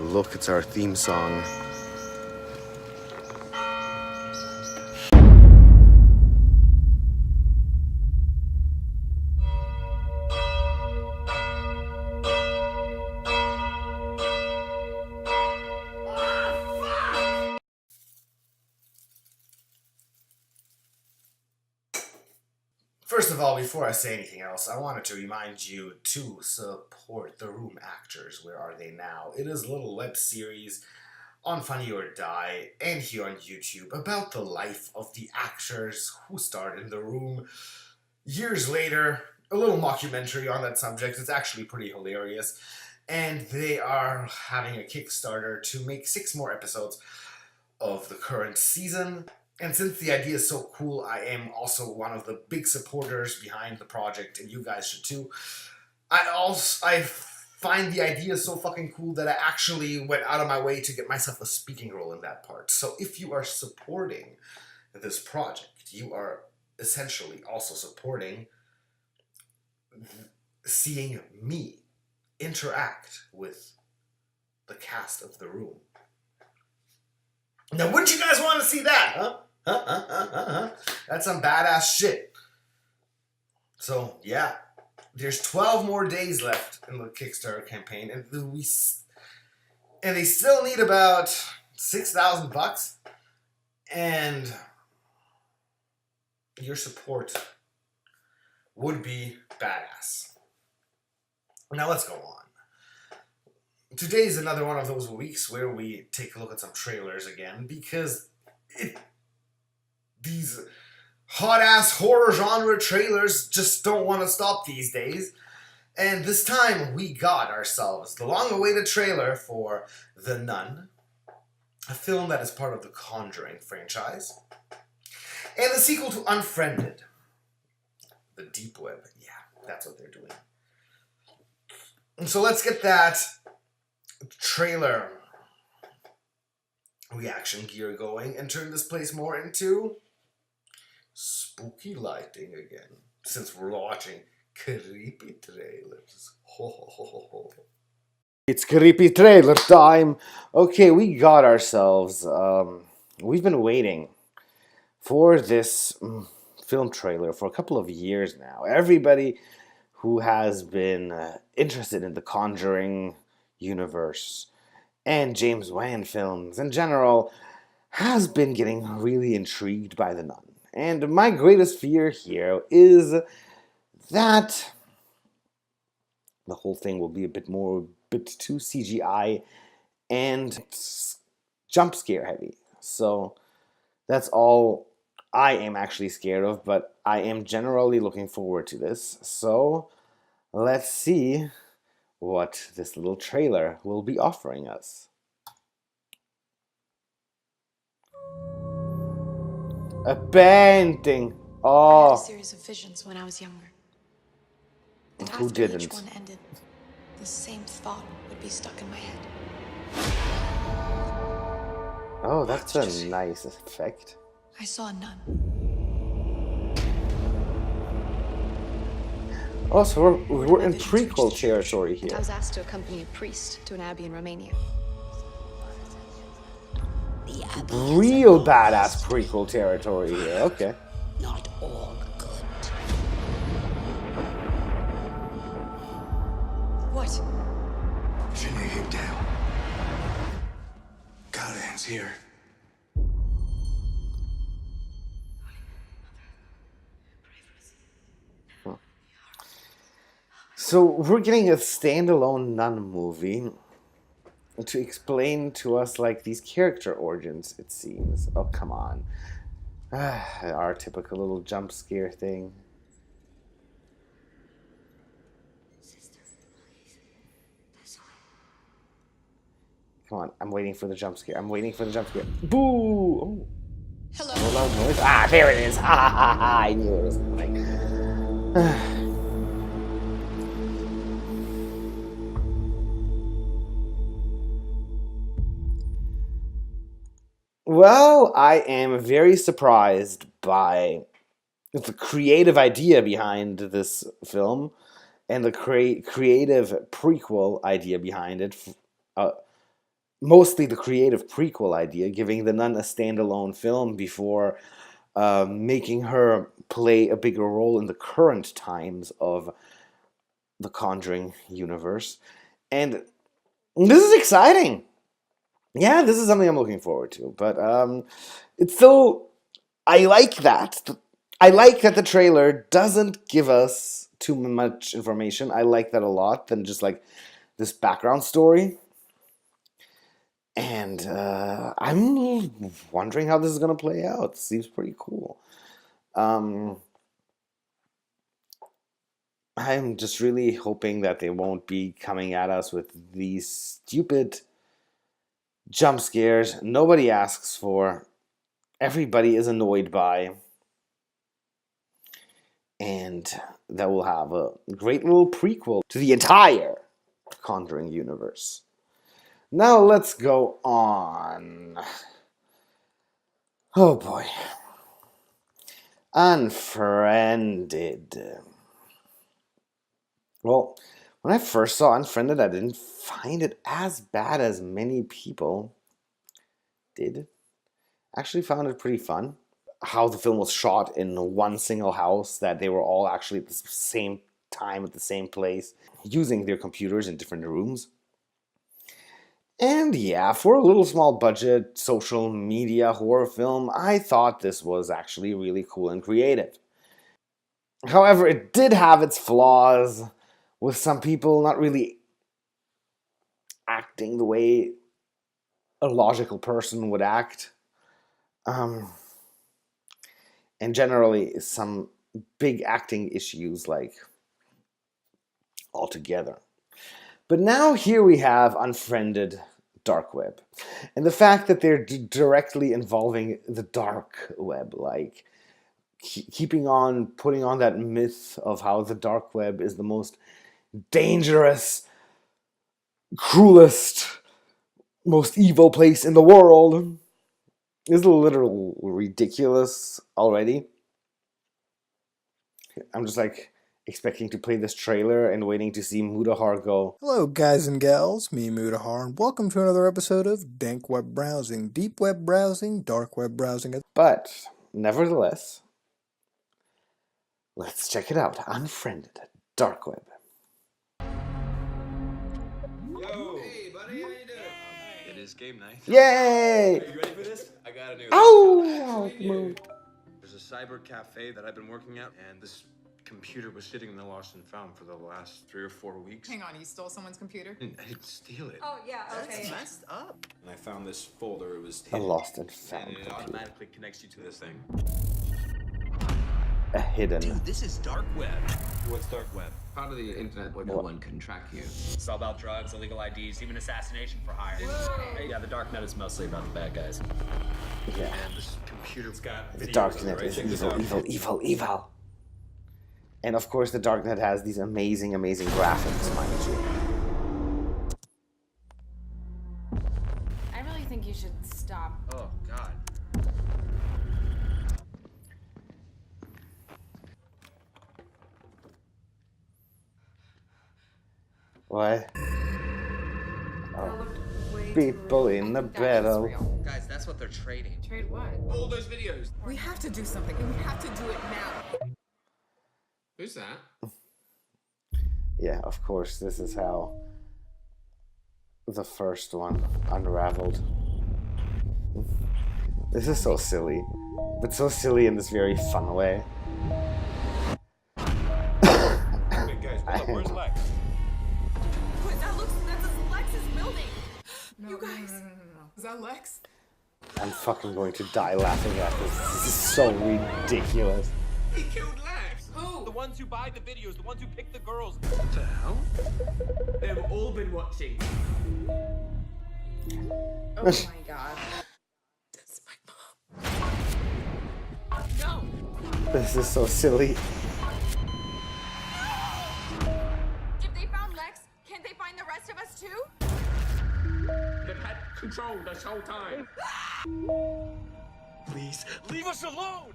Look, it's our theme song. First of all, before I say anything else, I wanted to remind you to support The Room actors. Where are they now? It is a little web series on Funny or Die and here on YouTube about the life of the actors who starred in The Room years later. A little mockumentary on that subject. It's actually pretty hilarious. And they are having a Kickstarter to make 6 more episodes of the current season. And since the idea is so cool, I am also one of the big supporters behind the project, and you guys should too. I find the idea so fucking cool that I actually went out of my way to get myself a speaking role in that part. So if you are supporting this project, you are essentially also supporting seeing me interact with the cast of The Room. Now, wouldn't you guys want to see that, huh? That's some badass shit. So, yeah. There's 12 more days left in the Kickstarter campaign, and they still need about $6,000, and your support would be badass. Now let's go on. Today is another one of those weeks where we take a look at some trailers again, because these hot-ass horror genre trailers just don't want to stop these days. And this time we got ourselves the long-awaited trailer for The Nun, a film that is part of the Conjuring franchise, and the sequel to Unfriended, the deep web. Yeah, that's what they're doing. And so let's get that trailer reaction gear going and turn this place more into spooky lighting again, since we're watching creepy trailers. Ho, ho, ho, ho, ho. It's creepy trailer time. Okay, we got ourselves we've been waiting for this film trailer for a couple of years now. Everybody who has been interested in the Conjuring universe and James Wan films in general has been getting really intrigued by The Nun. And my greatest fear here is that the whole thing will be a bit too CGI and jump scare heavy. So that's all I am actually scared of, but I am generally looking forward to this. So let's see what this little trailer will be offering us. A painting. Oh. I had a series of visions when I was younger. And who after didn't? each one ended, the same thought would be stuck in my head. Oh, that's a nice effect. I saw a nun. Oh, so we're in prequel territory here. And I was asked to accompany a priest to an abbey in Romania. Real badass prequel territory here. Okay. Not all good. What? Pin your head down. God ends here. So we're getting a standalone nun movie to explain to us like these character origins, it seems. Oh, come on. Our typical little jump scare thing. Come on, I'm waiting for the jump scare. I'm waiting for the jump scare. Boo! Oh. Hello. No loud noise. Ah, there it is. Ha ha ha ha. I knew it was coming. Well, I am very surprised by the creative idea behind this film and the creative prequel idea behind it. mostly the creative prequel idea, giving the nun a standalone film before making her play a bigger role in the current times of the Conjuring universe. And this is exciting. Yeah, this is something I'm looking forward to. But it's still, I like that. I like that the trailer doesn't give us too much information. I like that a lot than just like this background story. And I'm wondering how this is going to play out. It seems pretty cool. I'm just really hoping that they won't be coming at us with these stupid jump scares nobody asks for, everybody is annoyed by, and that will have a great little prequel to the entire Conjuring universe. Now let's go on. Oh boy. Unfriended. Well, when I first saw Unfriended, I didn't find it as bad as many people did. Actually found it pretty fun. How the film was shot in one single house, that they were all actually at the same time at the same place, using their computers in different rooms. And yeah, for a little small budget social media horror film, I thought this was actually really cool and creative. However, it did have its flaws, with some people not really acting the way a logical person would act. And generally some big acting issues, like, altogether. But now here we have Unfriended Dark Web. And the fact that they're directly involving the dark web, like keeping on putting on that myth of how the dark web is the most dangerous, cruelest, most evil place in the world is a little ridiculous already. I'm just like expecting to play this trailer and waiting to see Mudahar go, Hello guys and gals, me Mudahar, and welcome to another episode of Dank Web Browsing, Deep Web Browsing, Dark Web Browsing. but nevertheless, let's check it out. Unfriended Dark Web. Yo! Hey, buddy, how you doing? It is game night. Yay! Are you ready for this? I got a new. Ow! Move. There's a cyber cafe that I've been working at, and this computer was sitting in the lost and found for the last 3 or 4 weeks. Hang on, you stole someone's computer? I didn't steal it. Oh, yeah, okay. That's messed up. And I found this folder. It was A hidden, lost and and found it computer. automatically connects you to this thing. A hidden. Dude, this is dark web. What's dark web? Part of the internet where no one can track you. It's all about drugs, illegal IDs, even assassination for hire. Yeah, the dark net is mostly about the bad guys. Yeah. And this computer's got The videos, darknet right? is Check this evil, out. evil, evil, evil. And of course, the darknet has these amazing, amazing graphics, mind you. I really think you should stop. Oh, God. What? That looked way too People real. in I the think that is battle. real. Guys, that's what they're trading. Trade what? All those videos. We have to do something, and we have to do it now. Who's that? Yeah, of course, this is how the first one unraveled. This is so silly, but so silly in this very fun way. Wait, guys, hold up. Where's Lex? Wait, that's Lex's building. You guys. No. Is that Lex? I'm fucking going to die laughing at this. This is so ridiculous. He killed Lex. Who? The ones who buy the videos, the ones who pick the girls. What the hell? They've all been watching. Oh my god. That's my mom. No! This is so silly. If they found Lex, can't they find the rest of us too? They've had control this whole time. Please, leave us alone!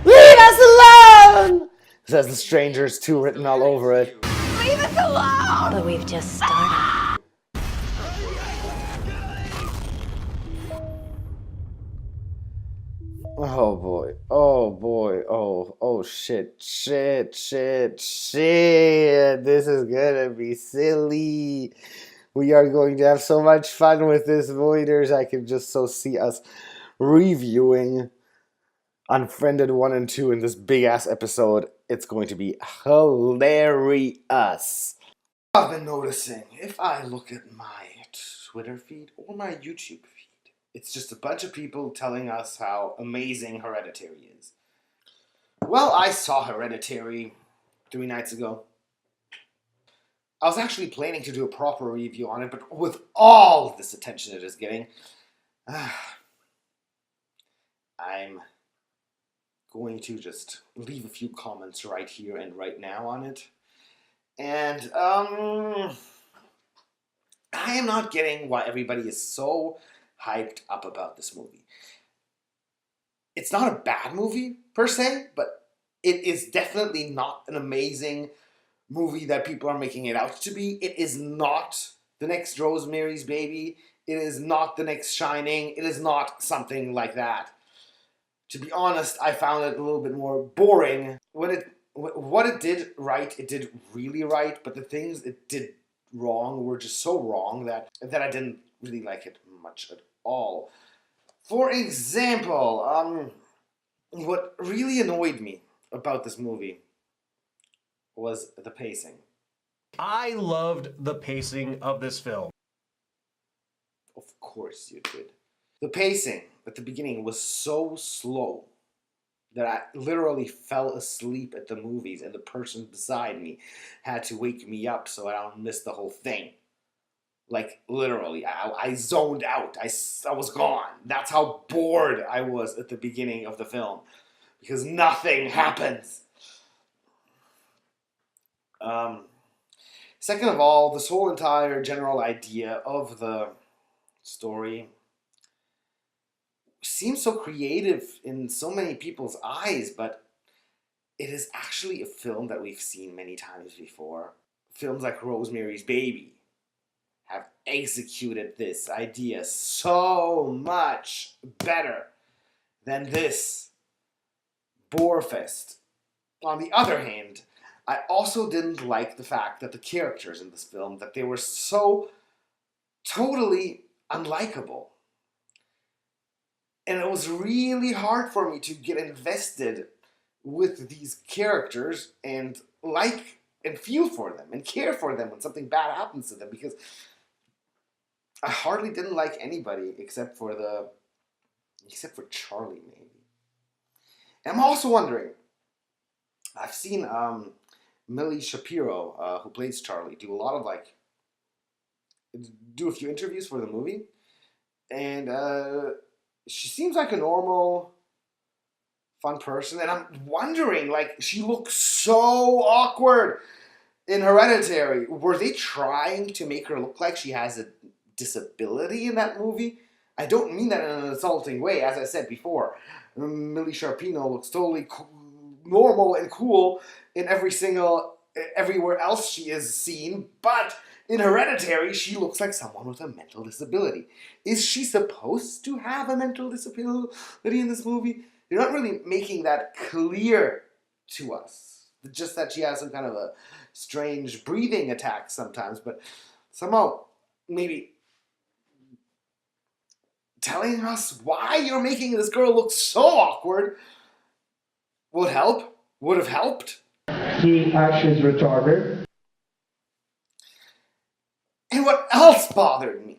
Leave us alone! Says the strangers too written all over it. But we've just started. Oh boy. Oh boy. Oh shit. Shit. This is gonna be silly. We are going to have so much fun with this, voiders. I can just so see us reviewing Unfriended 1 and 2 in this big ass episode. It's going to be hilarious. I've been noticing, if I look at my Twitter feed or my YouTube feed, it's just a bunch of people telling us how amazing Hereditary is. Well, I saw Hereditary 3 nights ago. I was actually planning to do a proper review on it, but with all of this attention it is getting, I'm going to just leave a few comments right here and right now on it. And, I am not getting why everybody is so hyped up about this movie. It's not a bad movie, per se, but it is definitely not an amazing movie that people are making it out to be. It is not the next Rosemary's Baby. It is not the next Shining. It is not something like that. To be honest, I found it a little bit more boring. What it did right, it did really right, but the things it did wrong were just so wrong that I didn't really like it much at all. For example, what really annoyed me about this movie was the pacing. I loved the pacing of this film. Of course you did. The pacing at the beginning was so slow that I literally fell asleep at the movies, and the person beside me had to wake me up so I don't miss the whole thing. Like, literally, I zoned out. I was gone. That's how bored I was at the beginning of the film, because nothing happens. Second of all, this whole entire general idea of the story seems so creative in so many people's eyes, but it is actually a film that we've seen many times before. Films like Rosemary's Baby have executed this idea so much better than this borefest. On the other hand, I also didn't like the fact that the characters in this film, that they were so totally unlikable. And it was really hard for me to get invested with these characters and like and feel for them and care for them when something bad happens to them, because I hardly didn't like anybody except for Charlie, maybe. And I'm also wondering, I've seen Millie Shapiro, who plays Charlie, do a few interviews for the movie, and she seems like a normal, fun person, and I'm wondering, like, she looks so awkward in Hereditary. Were they trying to make her look like she has a disability in that movie? I don't mean that in an insulting way. As I said before, Millie Shapiro looks totally normal and cool in everywhere else she is seen, but in Hereditary, she looks like someone with a mental disability. Is she supposed to have a mental disability in this movie? They're not really making that clear to us. Just that she has some kind of a strange breathing attack sometimes, but somehow maybe telling us why you're making this girl look so awkward would have helped. He actions retarded. And what else bothered me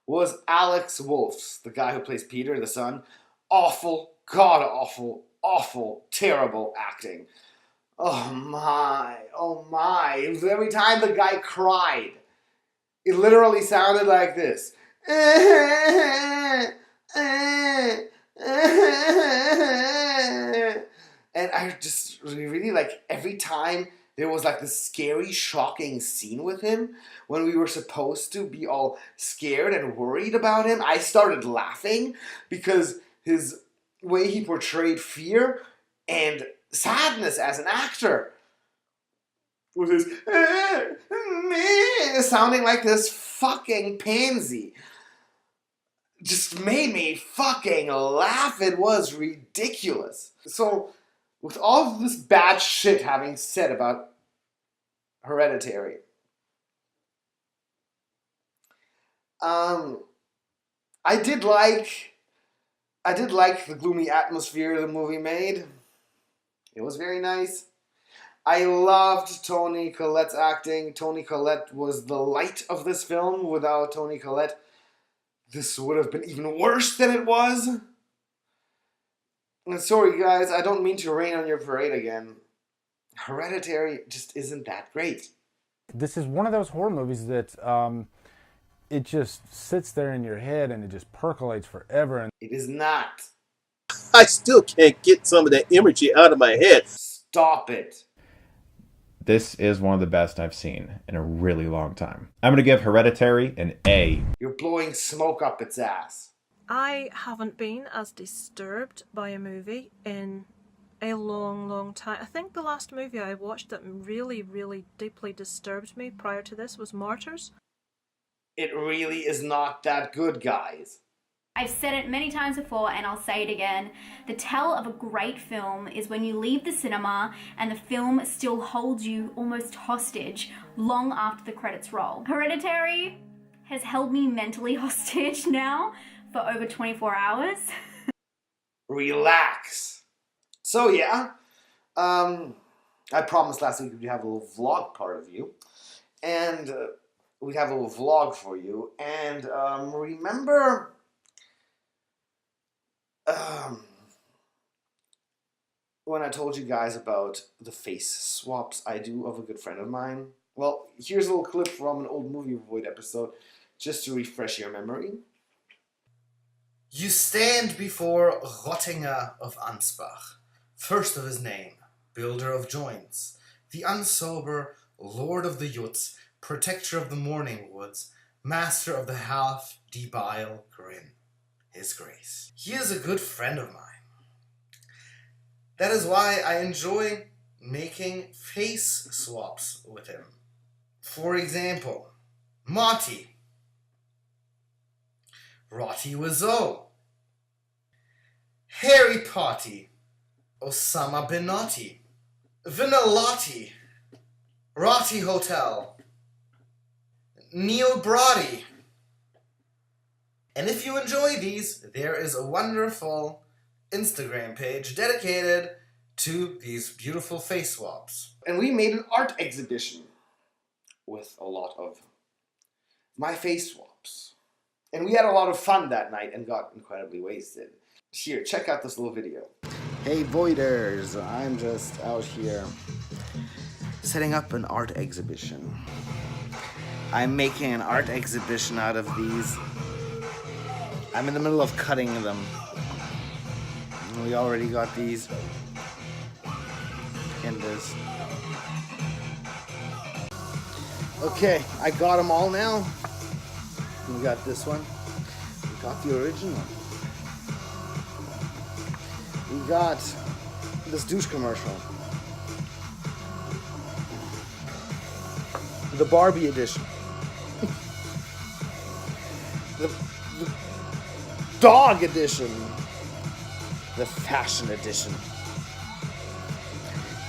was Alex Wolff's, the guy who plays Peter, the son. Awful, god-awful, awful, terrible acting. Oh my. Every time the guy cried, it literally sounded like this. And I just really, like, every time there was like this scary, shocking scene with him, when we were supposed to be all scared and worried about him, I started laughing because his way he portrayed fear and sadness as an actor with his sounding like this fucking pansy. just made me fucking laugh. It was ridiculous. So, with all of this bad shit having said about Hereditary, I did like the gloomy atmosphere the movie made. It was very nice. I loved Toni Collette's acting. Toni Collette was the light of this film. Without Toni Collette, this would have been even worse than it was. And sorry guys, I don't mean to rain on your parade again. Hereditary just isn't that great. This is one of those horror movies that it just sits there in your head and it just percolates forever. And it is not. I still can't get some of that imagery out of my head. Stop it. This is one of the best I've seen in a really long time. I'm going to give Hereditary an A. You're blowing smoke up its ass. I haven't been as disturbed by a movie in a long time. I think the last movie I watched that really deeply disturbed me prior to this was Martyrs. It really is not that good, guys. I've said it many times before and I'll say it again. The tell of a great film is when you leave the cinema and the film still holds you almost hostage long after the credits roll. Hereditary has held me mentally hostage now for over 24 hours. Relax. So yeah, I promised last week we'd have a little vlog part of you. And we'd have a little vlog for you. And remember... when I told you guys about the face swaps I do of a good friend of mine? Well, here's a little clip from an old Movie Void episode, just to refresh your memory. You stand before Rottinger of Ansbach, first of his name, builder of joints, the unsober, lord of the Jutz, protector of the morning woods, master of the half debile grin. His grace. He is a good friend of mine. That is why I enjoy making face swaps with him. For example, Marty. Rotty Wizzo. Harry Potty. Osama Binotti. Vanillotti. Rotty Hotel. Neil Brody. And if you enjoy these, there is a wonderful Instagram page dedicated to these beautiful face swaps. And we made an art exhibition with a lot of my face swaps. And we had a lot of fun that night and got incredibly wasted. Here, check out this little video. Hey Voiders, I'm just out here setting up an art exhibition. I'm making an art exhibition out of these. I'm in the middle of cutting them. We already got these in this. Okay, I got them all now. We got this one. We got the original. We got this douche commercial. The Barbie edition. the dog edition. The fashion edition.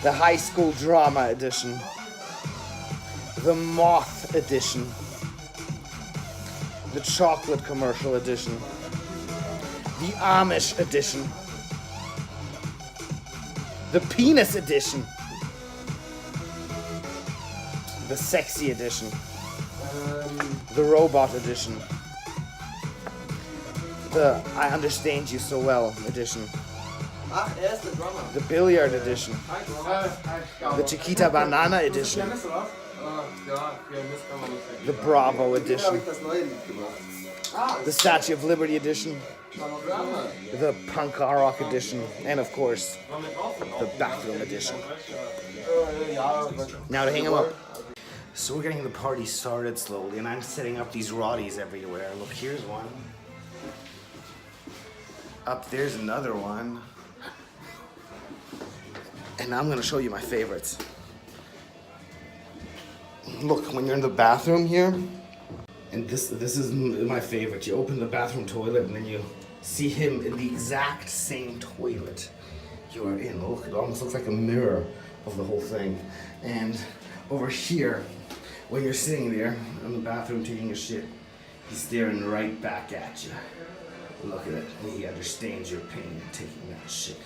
The high school drama edition. The moth edition. The chocolate commercial edition. The Amish edition. The penis edition. The sexy edition. The robot edition. The I understand you so well edition. The billiard edition. The Chiquita Banana edition. The Bravo edition. The Statue of Liberty edition. The Punk Rock edition. And of course, the Bathroom edition. Now to hang them up. So we're getting the party started slowly, and I'm setting up these Roddies everywhere. Look, here's one. Up there's another one. And now I'm going to show you my favorites. Look, when you're in the bathroom here, And this is my favorite. You open the bathroom toilet and then you see him in the exact same toilet you are in. Look, it almost looks like a mirror of the whole thing. And over here, when you're sitting there in the bathroom taking a shit, he's staring right back at you. Look at it. He understands your pain in taking that shit.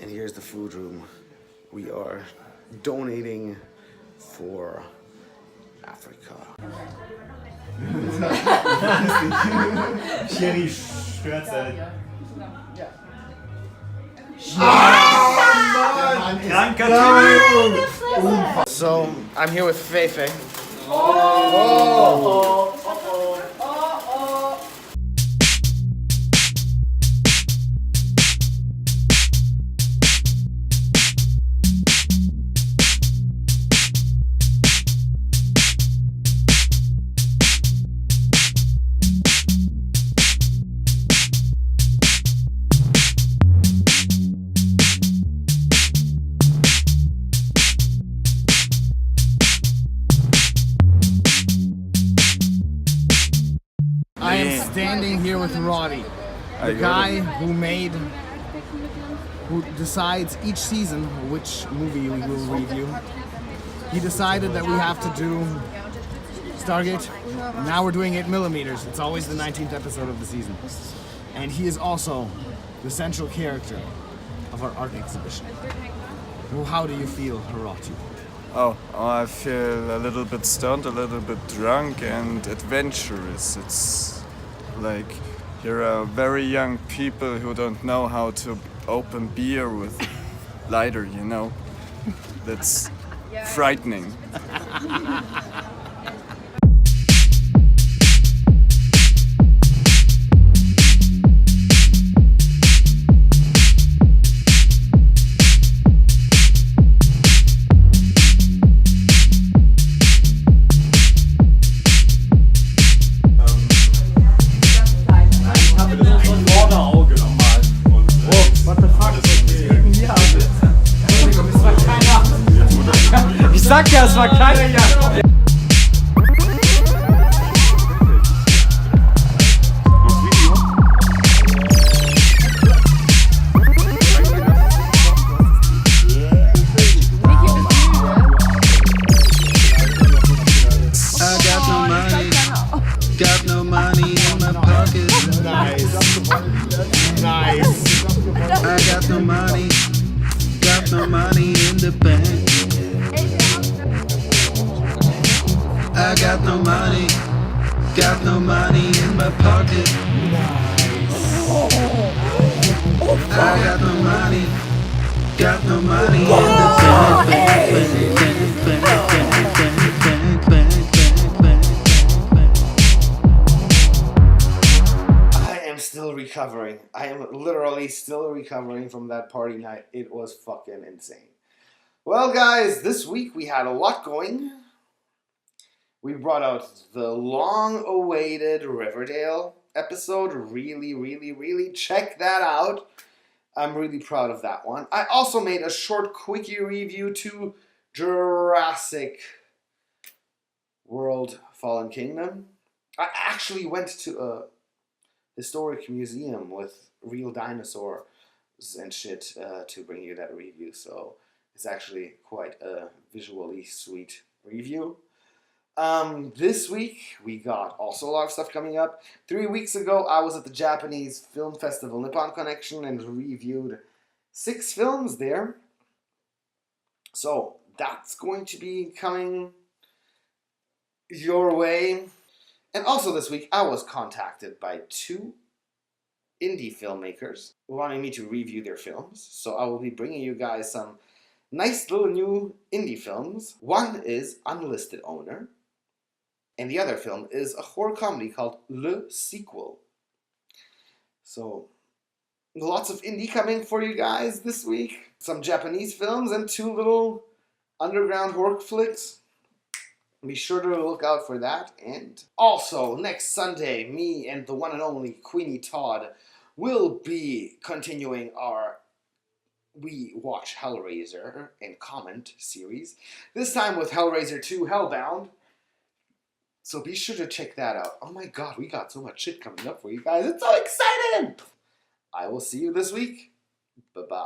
And here's the food room. We are donating for Afrika. So, I'm here with Feifei. I am standing here with Roddy, the guy who decides each season which movie we will review. He decided that we have to do Stargate. Now we're doing 8mm. It's always the 19th episode of the season. And he is also the central character of our art exhibition. Well, how do you feel, Hiroti? Oh, I feel a little bit stoned, a little bit drunk and adventurous. It's like here are very young people who don't know how to open beer with lighter, you know? That's frightening. Ich sag ja, es war keiner hier. Got no money in my pocket. Nice. Nice. I got no money in the bank. I got no money in my pocket. I got no money in the I am still recovering. I am literally still recovering from that party night. It was fucking insane. Well, guys, this week we had a lot going. We brought out the long-awaited Riverdale episode. Really check that out. I'm really proud of that one. I also made a short quickie review to Jurassic World Fallen Kingdom. I actually went to a historic museum with real dinosaurs and shit to bring you that review. So it's actually quite a visually sweet review. This week, we got also a lot of stuff coming up. 3 weeks ago, I was at the Japanese Film Festival Nippon Connection and reviewed 6 films there. So, that's going to be coming your way. And also this week, I was contacted by 2 indie filmmakers wanting me to review their films. So, I will be bringing you guys some nice little new indie films. One is Unlisted Owner. And the other film is a horror comedy called Le Sequel. So, lots of indie coming for you guys this week. Some Japanese films and 2 little underground horror flicks. Be sure to look out for that. And also, next Sunday, me and the one and only Queenie Todd will be continuing our We Watch Hellraiser and Comment series. This time with Hellraiser 2 Hellbound. So be sure to check that out. Oh my god, we got so much shit coming up for you guys. It's so exciting! I will see you this week. Bye-bye.